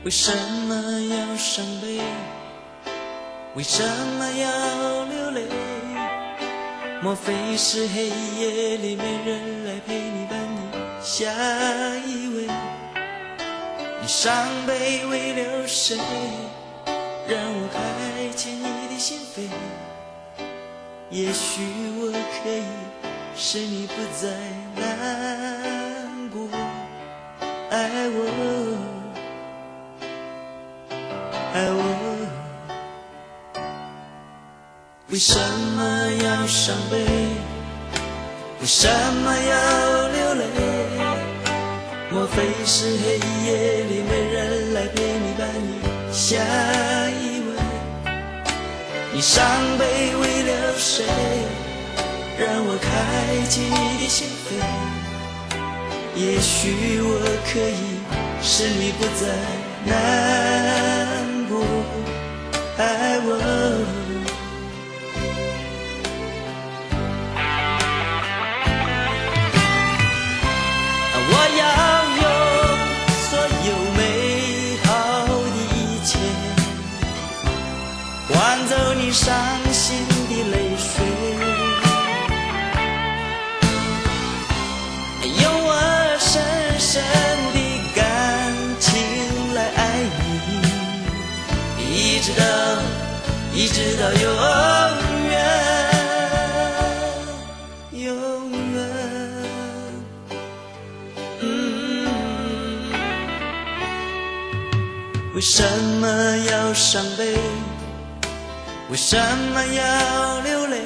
为什么要伤悲？为什么要流泪？莫非是黑夜里没人来陪你伴你下一位？你伤悲为了谁？让我开启你的心扉。也许我可以使你不再难过，爱我，爱我。为什么要伤悲？为什么要流泪？莫非是黑夜里没人来陪你伴你下一位？你伤悲为了谁？让我开启你的心扉。也许我可以使你不再难过，爱我。我要用所有美好的一切换走你伤心的泪水，用我深深的感情来爱你，一直到永远，永远。为什么要伤悲？为什么要流泪？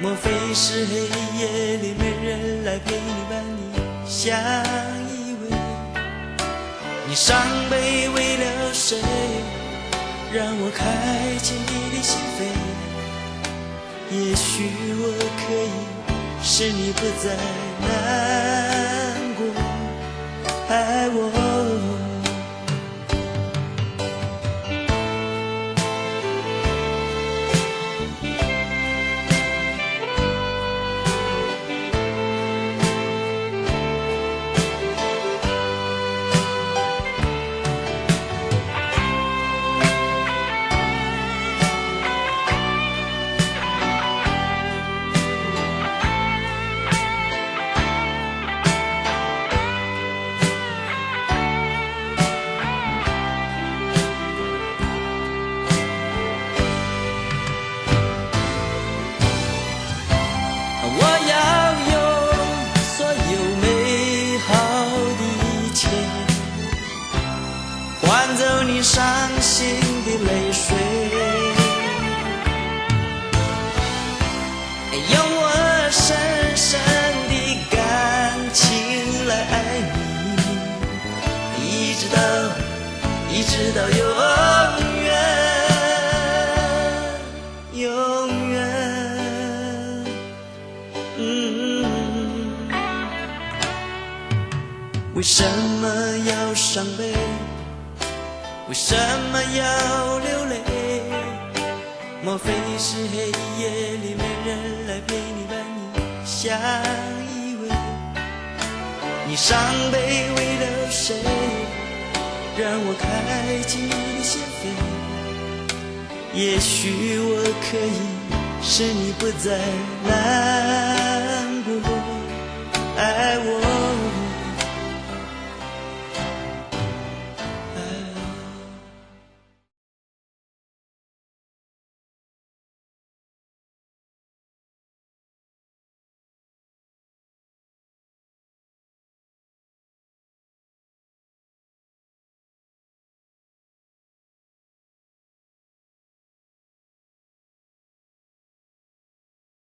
莫非是黑夜里没人来陪你伴你下一位？你伤悲为了谁？让我开启你的心扉。也许我可以使你不再难过，爱我。换走你伤心的泪水，用我深深的感情来爱你，一直到永远，永远。为什么要伤悲？为什么要流泪？莫非是黑夜里没人来陪你伴你下一位？你伤悲为了谁？让我开启你的心扉。也许我可以使你不再难